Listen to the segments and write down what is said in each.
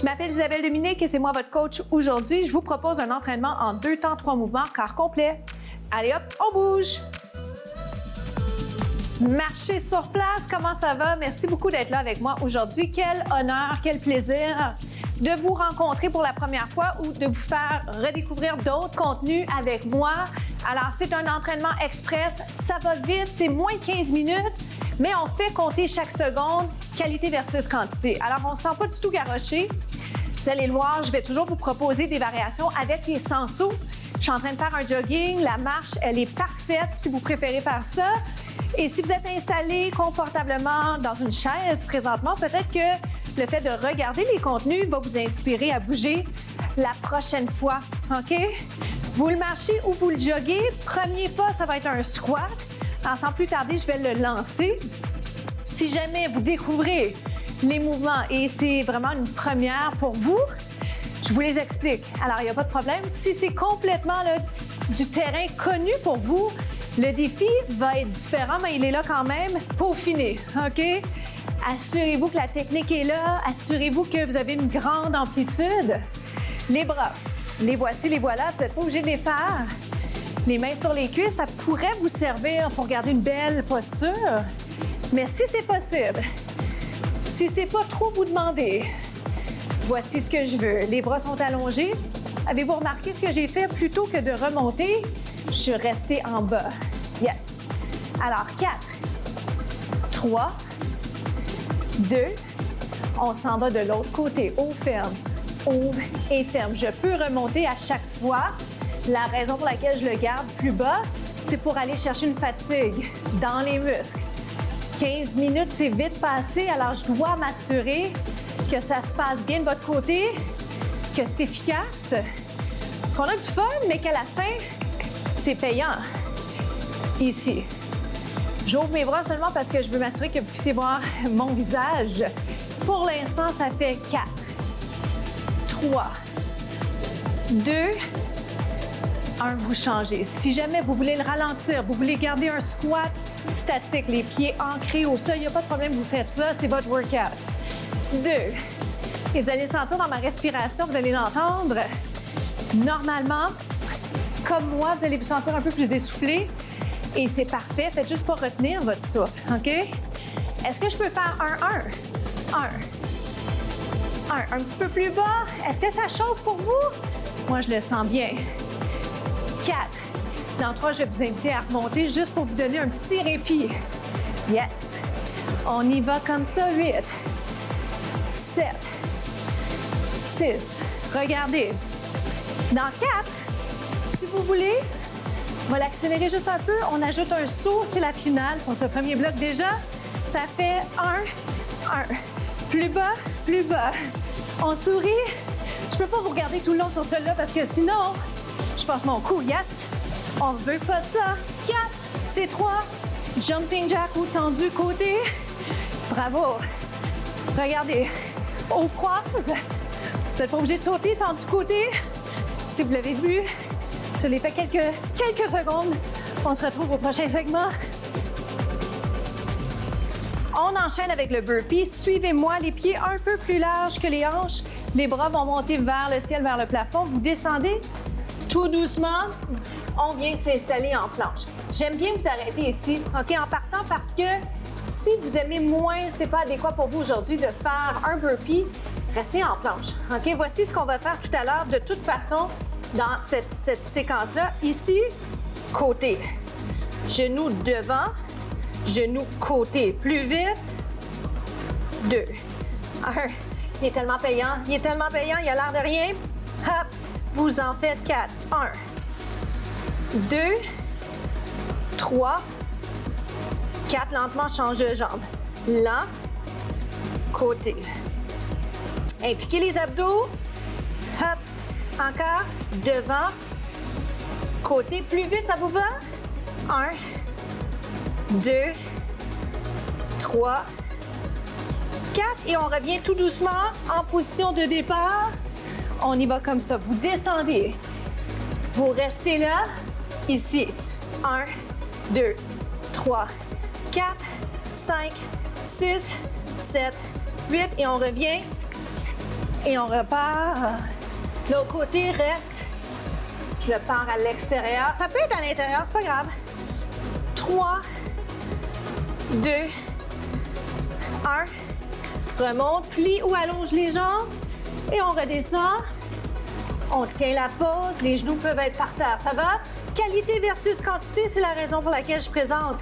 Je m'appelle Isabelle Dominique et c'est moi votre coach aujourd'hui. Je vous propose un entraînement en 2 temps, 3 mouvements, corps complet. Allez hop, on bouge! Marcher sur place, comment ça va? Merci beaucoup d'être là avec moi aujourd'hui. Quel honneur, quel plaisir de vous rencontrer pour la première fois ou de vous faire redécouvrir d'autres contenus avec moi. Alors, c'est un entraînement express, ça va vite, c'est moins de 15 minutes, mais on fait compter chaque seconde, qualité versus quantité. Alors, on ne se sent pas du tout garoché. Vous allez le voir, je vais toujours vous proposer des variations avec les sensos. Je suis en train de faire un jogging, la marche, elle est parfaite si vous préférez faire ça. Et si vous êtes installé confortablement dans une chaise présentement, peut-être que le fait de regarder les contenus va vous inspirer à bouger la prochaine fois, OK? Vous le marchez ou vous le joguez. Premier pas, ça va être un squat. Alors, sans plus tarder, je vais le lancer. Si jamais vous découvrez les mouvements et c'est vraiment une première pour vous, je vous les explique. Alors, il n'y a pas de problème. Si c'est complètement là, du terrain connu pour vous, le défi va être différent, mais il est là quand même. Peaufinez, OK? Assurez-vous que la technique est là. Assurez-vous que vous avez une grande amplitude. Les bras, les voici, les voilà. Vous n'êtes pas obligé de les faire. Les mains sur les cuisses, ça pourrait vous servir pour garder une belle posture. Mais si c'est possible, si c'est pas trop vous demander, voici ce que je veux. Les bras sont allongés. Avez-vous remarqué ce que j'ai fait? Plutôt que de remonter, je suis restée en bas. Yes. Alors, 4, 3, 2, on s'en va de l'autre côté. Haut, ferme, ouvre et ferme. Je peux remonter à chaque fois. La raison pour laquelle je le garde plus bas, c'est pour aller chercher une fatigue dans les muscles. 15 minutes, c'est vite passé, alors je dois m'assurer que ça se passe bien de votre côté, que c'est efficace, qu'on a du fun, mais qu'à la fin, c'est payant. Ici. J'ouvre mes bras seulement parce que je veux m'assurer que vous puissiez voir mon visage. Pour l'instant, ça fait 4, 3, 2, 1, vous changez. Si jamais vous voulez le ralentir, vous voulez garder un squat statique, les pieds ancrés au sol, il n'y a pas de problème, vous faites ça, c'est votre workout. 2. Et vous allez sentir dans ma respiration, vous allez l'entendre. Normalement, comme moi, vous allez vous sentir un peu plus essoufflé et c'est parfait. Faites juste pas retenir votre souffle, OK? Est-ce que je peux faire un? Un petit peu plus bas. Est-ce que ça chauffe pour vous? Moi, je le sens bien. 4. Dans 3, je vais vous inviter à remonter juste pour vous donner un petit répit. Yes. On y va comme ça. 8, 7, 6. Regardez. Dans 4, si vous voulez, on va l'accélérer juste un peu. On ajoute un saut, c'est la finale pour ce premier bloc déjà. Ça fait 1. Plus bas, plus bas. On sourit. Je peux pas vous regarder tout le long sur celui-là parce que sinon, je passe mon coup. Yes. On veut pas ça. 4, c'est 3. Jumping jack ou tendu côté. Bravo. Regardez. On croise. Vous n'êtes pas obligé de sauter tendu côté. Si vous l'avez vu, je l'ai fait quelques secondes. On se retrouve au prochain segment. On enchaîne avec le burpee. Suivez-moi, les pieds un peu plus larges que les hanches. Les bras vont monter vers le ciel, vers le plafond. Vous descendez tout doucement. On vient s'installer en planche. J'aime bien vous arrêter ici, OK, en partant parce que si vous aimez moins, c'est pas adéquat pour vous aujourd'hui de faire un burpee, restez en planche. OK, voici ce qu'on va faire tout à l'heure de toute façon dans cette séquence-là. Ici, côté. Genou devant, genou côté. Plus vite. 2. 1. Il est tellement payant. Il a l'air de rien. Hop, vous en faites 4. 1. 2. 3. 4. Lentement, change de jambe. Lent. Côté. Impliquez les abdos. Hop. Encore. Devant. Côté. Plus vite, ça vous va? 1. 2. 3. 4. Et on revient tout doucement en position de départ. On y va comme ça. Vous descendez. Vous restez là. Ici. 1, 2, 3, 4, 5, 6, 7, 8. Et on revient Et on repart. L'autre côté reste. Je le pars à l'extérieur. Ça peut être à l'intérieur, c'est pas grave. 3, 2, 1. Remonte, plie ou allonge les jambes. Et on redescend. On tient la pose. Les genoux peuvent être par terre. Ça va? Qualité versus quantité, c'est la raison pour laquelle je présente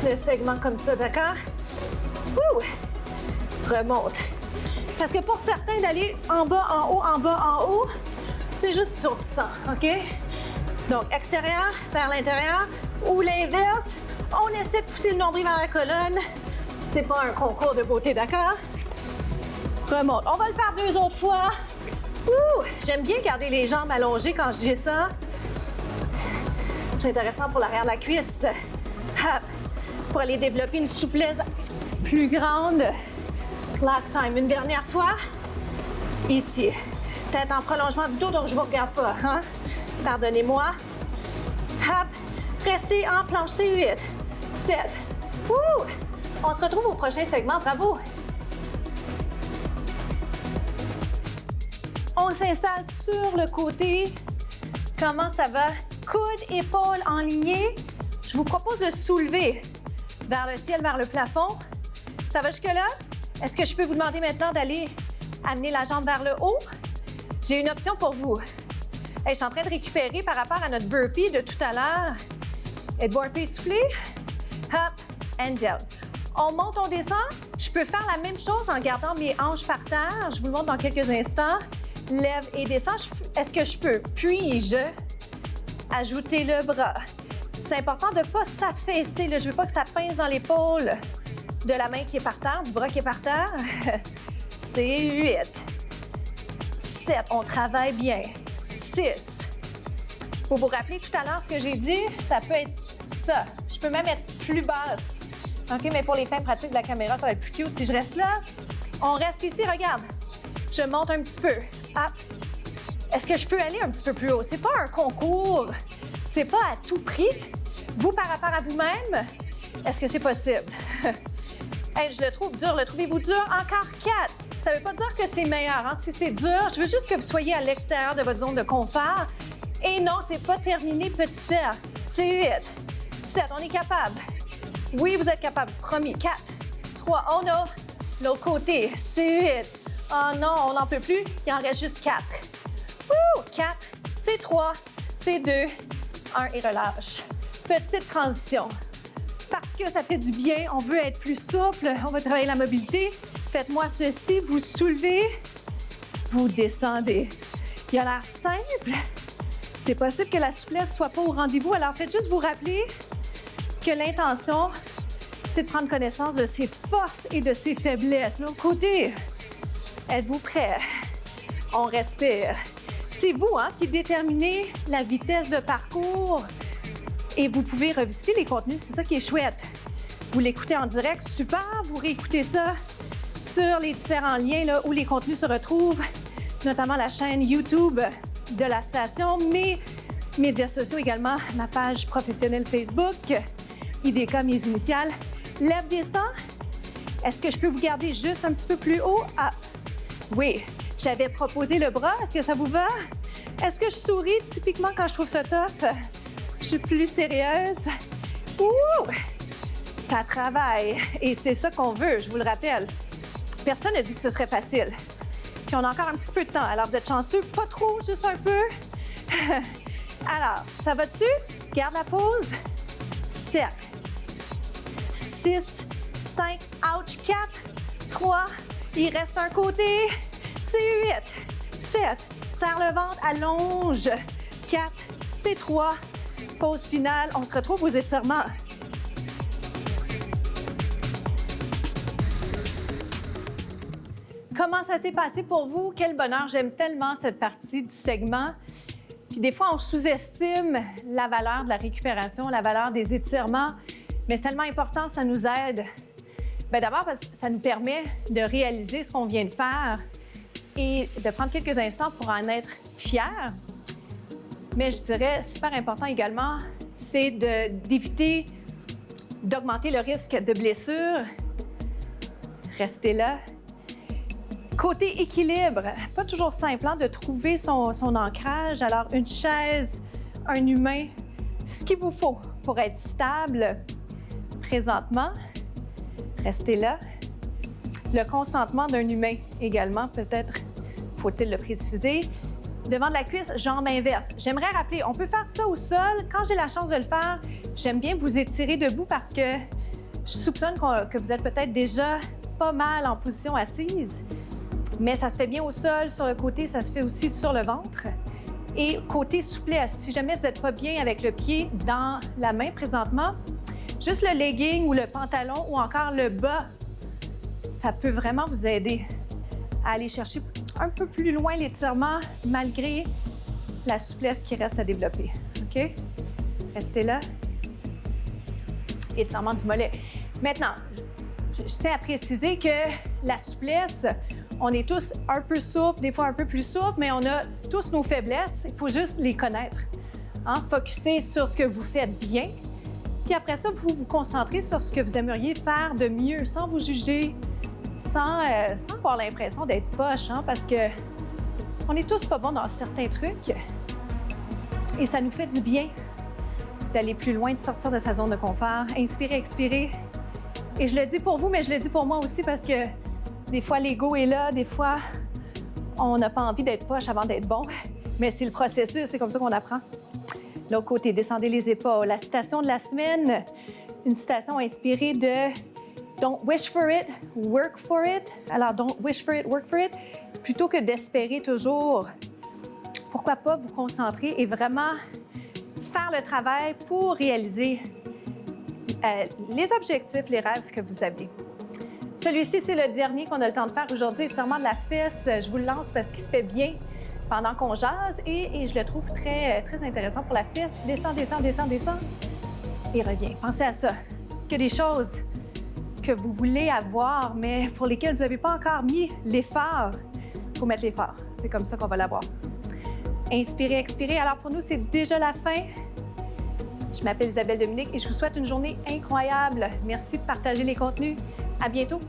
le segment comme ça, d'accord? Remonte. Parce que pour certains, d'aller en bas, en haut, c'est juste étourdissant, OK? Donc, extérieur vers l'intérieur ou l'inverse. On essaie de pousser le nombril vers la colonne. C'est pas un concours de beauté, d'accord? Remonte. On va le faire 2 autres fois. J'aime bien garder les jambes allongées quand je dis ça. C'est intéressant pour l'arrière de la cuisse. Hop. Pour aller développer une souplesse plus grande. Last time. Une dernière fois. Ici. Tête en prolongement du dos, donc je ne vous regarde pas. Hein? Pardonnez-moi. Hop. Restez en planche. C'est 8, 7. On se retrouve au prochain segment. Bravo. On s'installe sur le côté. Comment ça va? Coude, épaule enlignée. Je vous propose de soulever vers le ciel, vers le plafond. Ça va jusque-là? Est-ce que je peux vous demander maintenant d'aller amener la jambe vers le haut? J'ai une option pour vous. Hey, je suis en train de récupérer par rapport à notre burpee de tout à l'heure. Êtes-vous un peu essoufflé? Up and down. On monte, on descend. Je peux faire la même chose en gardant mes hanches par terre. Je vous le montre dans quelques instants. Lève et descends. Est-ce que je peux? Puis-je ajouter le bras? C'est important de ne pas s'affaisser. Je ne veux pas que ça pince dans l'épaule de la main qui est par terre, du bras qui est par terre. C'est 8. 7. On travaille bien. 6. Vous vous rappelez tout à l'heure ce que j'ai dit? Ça peut être ça. Je peux même être plus basse. OK, mais pour les fins pratiques de la caméra, ça va être plus cute si je reste là. On reste ici, regarde. Je monte un petit peu. Hop. Est-ce que je peux aller un petit peu plus haut? C'est pas un concours. C'est pas à tout prix. Vous, par rapport à vous-même, est-ce que c'est possible? Hey, je le trouve dur. Le trouvez-vous dur? Encore 4. Ça veut pas dire que c'est meilleur. Hein? Si c'est dur, je veux juste que vous soyez à l'extérieur de votre zone de confort. Et non, c'est pas terminé, petit cercle. C'est 8. 7. On est capable. Oui, vous êtes capable. Promis. 4. 3. Oh non. L'autre côté. C'est 8. Oh non, on n'en peut plus. Il en reste juste 4. 4. C'est 3. C'est 2. 1 et relâche. Petite transition. Parce que ça fait du bien, on veut être plus souple, on va travailler la mobilité. Faites-moi ceci, vous soulevez, vous descendez. Il a l'air simple. C'est possible que la souplesse ne soit pas au rendez-vous, alors faites juste vous rappeler que l'intention, c'est de prendre connaissance de ses forces et de ses faiblesses. L'autre côté, êtes-vous prêts? On respire. C'est vous qui déterminez la vitesse de parcours. Et vous pouvez revisiter les contenus, c'est ça qui est chouette. Vous l'écoutez en direct, super. Vous réécoutez ça sur les différents liens là, où les contenus se retrouvent, notamment la chaîne YouTube de la station, mes médias sociaux également, ma page professionnelle Facebook, IDK, mes initiales. Lève, descend. Est-ce que je peux vous garder juste un petit peu plus haut? Ah, oui, j'avais proposé le bras. Est-ce que ça vous va? Est-ce que je souris typiquement quand je trouve ça tough? Je suis plus sérieuse. Ça travaille. Et c'est ça qu'on veut, je vous le rappelle. Personne n'a dit que ce serait facile. Puis on a encore un petit peu de temps. Alors, vous êtes chanceux. Pas trop, juste un peu. Alors, ça va dessus? Garde la pause. 7, 6, 5, ouch, 4, 3. Il reste un côté. C'est 8, 7. Serre le ventre, allonge. 4, c'est 3. Pause finale, on se retrouve aux étirements. Comment ça s'est passé pour vous? Quel bonheur! J'aime tellement cette partie du segment. Puis des fois, on sous-estime la valeur de la récupération, la valeur des étirements, mais c'est tellement important, ça nous aide. Bien, d'abord, parce que ça nous permet de réaliser ce qu'on vient de faire et de prendre quelques instants pour en être fiers. Mais je dirais, super important également, c'est d'éviter d'augmenter le risque de blessure. Restez là. Côté équilibre, pas toujours simple hein, de trouver son ancrage. Alors, une chaise, un humain, ce qu'il vous faut pour être stable présentement. Restez là. Le consentement d'un humain également, peut-être faut-il le préciser. Devant de la cuisse, jambes inverses. J'aimerais rappeler, on peut faire ça au sol. Quand j'ai la chance de le faire, j'aime bien vous étirer debout parce que je soupçonne que vous êtes peut-être déjà pas mal en position assise. Mais ça se fait bien au sol, sur le côté, ça se fait aussi sur le ventre. Et côté souplesse, si jamais vous n'êtes pas bien avec le pied dans la main présentement, juste le legging ou le pantalon ou encore le bas, ça peut vraiment vous aider à aller chercher un peu plus loin l'étirement malgré la souplesse qui reste à développer. OK? Restez là. Étirement du mollet. Maintenant, je tiens à préciser que la souplesse, on est tous un peu souples, des fois un peu plus souples, mais on a tous nos faiblesses. Il faut juste les connaître. Hein? Focuser sur ce que vous faites bien. Puis après ça, vous vous concentrez sur ce que vous aimeriez faire de mieux, sans vous juger, sans avoir l'impression d'être poche, hein? Parce que on est tous pas bons dans certains trucs. Et ça nous fait du bien d'aller plus loin, de sortir de sa zone de confort. Inspirez, expirez. Et je le dis pour vous, mais je le dis pour moi aussi parce que des fois, l'ego est là, des fois, on n'a pas envie d'être poche avant d'être bon. Mais c'est le processus, c'est comme ça qu'on apprend. L'autre côté, descendez les épaules. La citation de la semaine, une citation inspirée de « Don't wish for it, work for it ». Alors, « Don't wish for it, work for it ». Plutôt que d'espérer toujours, pourquoi pas vous concentrer et vraiment faire le travail pour réaliser les objectifs, les rêves que vous avez. Celui-ci, c'est le dernier qu'on a le temps de faire aujourd'hui, étirement de la fesse. Je vous le lance parce qu'il se fait bien pendant qu'on jase et je le trouve très, très intéressant pour la fesse. Descends, descends, descends, descends et reviens. Pensez à ça. Est-ce qu'il y a des choses que vous voulez avoir, mais pour lesquelles vous n'avez pas encore mis l'effort? Il faut mettre l'effort. C'est comme ça qu'on va l'avoir. Inspirez, expirez. Alors pour nous, c'est déjà la fin. Je m'appelle Isabelle Dominique et je vous souhaite une journée incroyable. Merci de partager les contenus. À bientôt!